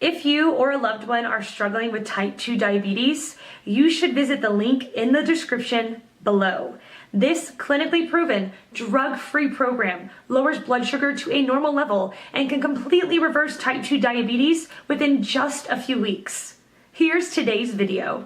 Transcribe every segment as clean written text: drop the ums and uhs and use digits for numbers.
If you or a loved one are struggling with type 2 diabetes, you should visit the link in the description below. This clinically proven, drug-free program lowers blood sugar to a normal level and can completely reverse type 2 diabetes within just a few weeks. Here's today's video.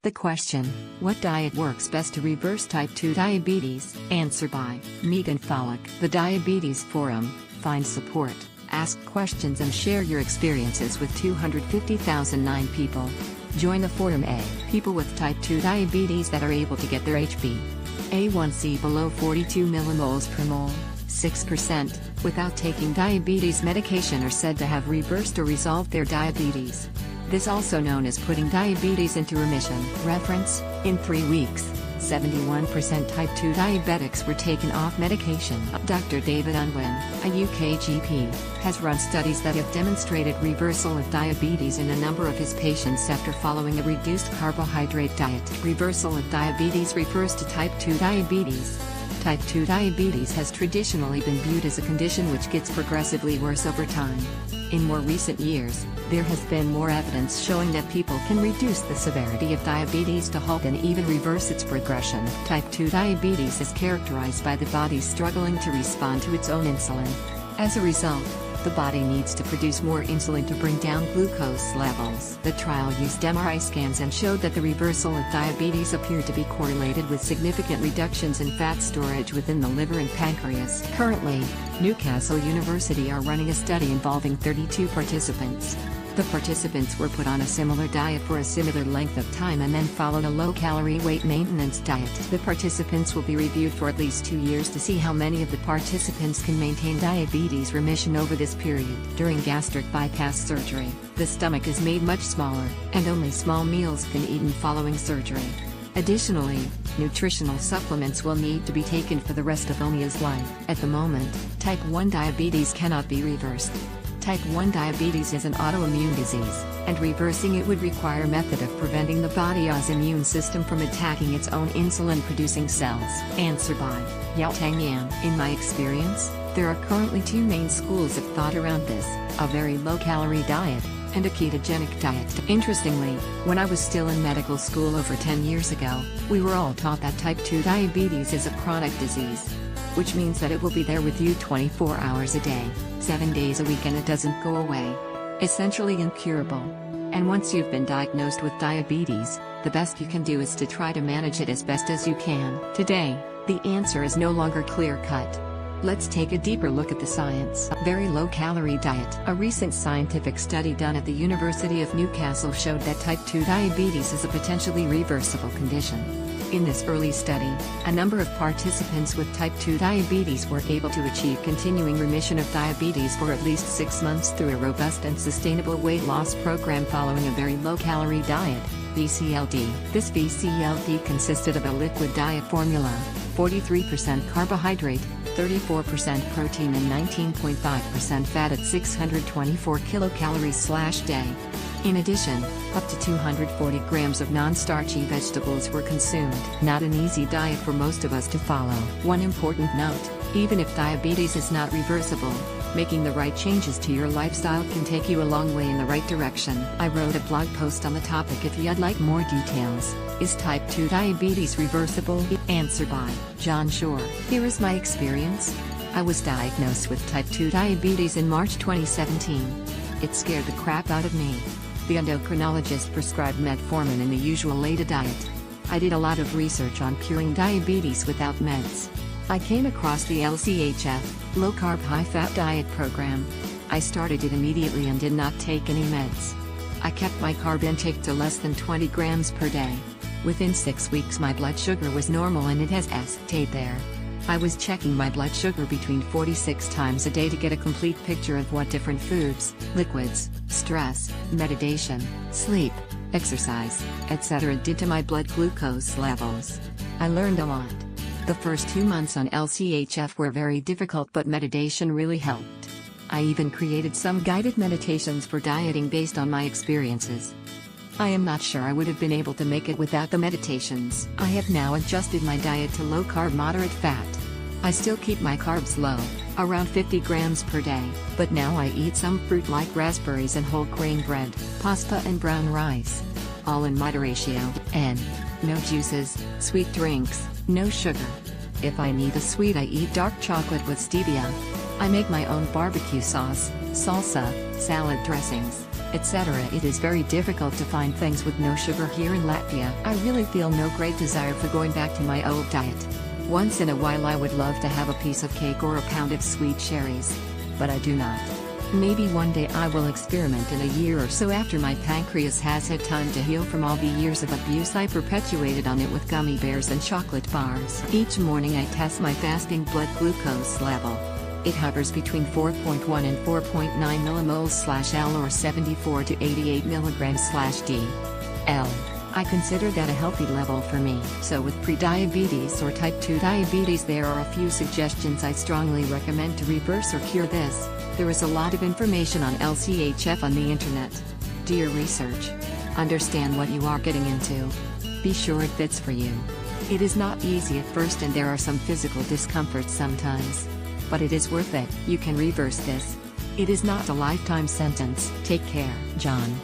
The question, what diet works best to reverse type 2 diabetes? Answer by Megan Follick. The Diabetes Forum. Find support, ask questions and share your experiences with 250,009 people. Join the Forum A. People with type 2 diabetes that are able to get their HbA1c below 42 millimoles per mole, 6%, without taking diabetes medication are said to have reversed or resolved their diabetes. This also known as putting diabetes into remission. Reference, in 3 weeks, 71% type 2 diabetics were taken off medication. Dr. David Unwin, a UK GP, has run studies that have demonstrated reversal of diabetes in a number of his patients after following a reduced carbohydrate diet. Reversal of diabetes refers to type 2 diabetes. Type 2 diabetes has traditionally been viewed as a condition which gets progressively worse over time. In more recent years, there has been more evidence showing that people can reduce the severity of diabetes to halt and even reverse its progression. Type 2 diabetes is characterized by the body struggling to respond to its own insulin. As a result, the body needs to produce more insulin to bring down glucose levels. The trial used MRI scans and showed that the reversal of diabetes appeared to be correlated with significant reductions in fat storage within the liver and pancreas. Currently, Newcastle University are running a study involving 32 participants. The participants were put on a similar diet for a similar length of time and then followed a low-calorie weight maintenance diet. The participants will be reviewed for at least 2 years to see how many of the participants can maintain diabetes remission over this period. During gastric bypass surgery, the stomach is made much smaller, and only small meals can be eaten following surgery. Additionally, nutritional supplements will need to be taken for the rest of Omia's life. At the moment, type 1 diabetes cannot be reversed. Type 1 diabetes is an autoimmune disease, and reversing it would require a method of preventing the body's immune system from attacking its own insulin-producing cells. Answer by Yao Tang Yan. In my experience, there are currently 2 main schools of thought around this, a very low-calorie diet, and a ketogenic diet. Interestingly, when I was still in medical school over 10 years ago, we were all taught that type 2 diabetes is a chronic disease, which means that it will be there with you 24 hours a day, 7 days a week, and it doesn't go away. Essentially incurable. And once you've been diagnosed with diabetes, the best you can do is to try to manage it as best as you can. Today, the answer is no longer clear-cut. Let's take a deeper look at the science. Very low-calorie diet. A recent scientific study done at the University of Newcastle showed that type 2 diabetes is a potentially reversible condition. In this early study, a number of participants with type 2 diabetes were able to achieve continuing remission of diabetes for at least 6 months through a robust and sustainable weight loss program following a very low-calorie diet, VCLD. This VCLD consisted of a liquid diet formula, 43% carbohydrate, 34% protein and 19.5% fat at 624 kilocalories/day. In addition, up to 240 grams of non-starchy vegetables were consumed. Not an easy diet for most of us to follow. One important note, even if diabetes is not reversible, making the right changes to your lifestyle can take you a long way in the right direction. I wrote a blog post on the topic if you'd like more details. Is type 2 diabetes reversible? Answer by John Shore. Here is my experience. I was diagnosed with type 2 diabetes in March 2017. It scared the crap out of me. The endocrinologist prescribed metformin and the usual LADA diet. I did a lot of research on curing diabetes without meds. I came across the LCHF, Low Carb High Fat Diet program. I started it immediately and did not take any meds. I kept my carb intake to less than 20 grams per day. Within 6 weeks my blood sugar was normal and it has stayed there. I was checking my blood sugar between 46 times a day to get a complete picture of what different foods, liquids, stress, meditation, sleep, exercise, etc. did to my blood glucose levels. I learned a lot. The first 2 months on LCHF were very difficult, but meditation really helped. I even created some guided meditations for dieting based on my experiences. I am not sure I would have been able to make it without the meditations. I have now adjusted my diet to low-carb moderate fat. I still keep my carbs low, around 50 grams per day, but now I eat some fruit like raspberries and whole grain bread, pasta and brown rice. All in moderation, and no juices, sweet drinks, no sugar. If I need a sweet, I eat dark chocolate with stevia. I make my own barbecue sauce, salsa, salad dressings, etc. It is very difficult to find things with no sugar here in Latvia. I really feel no great desire for going back to my old diet. Once in a while I would love to have a piece of cake or a pound of sweet cherries. But I do not. Maybe one day I will experiment in a year or so after my pancreas has had time to heal from all the years of abuse I perpetuated on it with gummy bears and chocolate bars. Each morning I test my fasting blood glucose level. It hovers between 4.1 and 4.9 mmol/L or 74 to 88 mg/d/L. I consider that a healthy level for me. So with prediabetes or type 2 diabetes, there are a few suggestions I strongly recommend to reverse or cure this. There is a lot of information on LCHF on the internet. Do your research. Understand what you are getting into. Be sure it fits for you. It is not easy at first and there are some physical discomforts sometimes. But it is worth it. You can reverse this. It is not a lifetime sentence. Take care, John.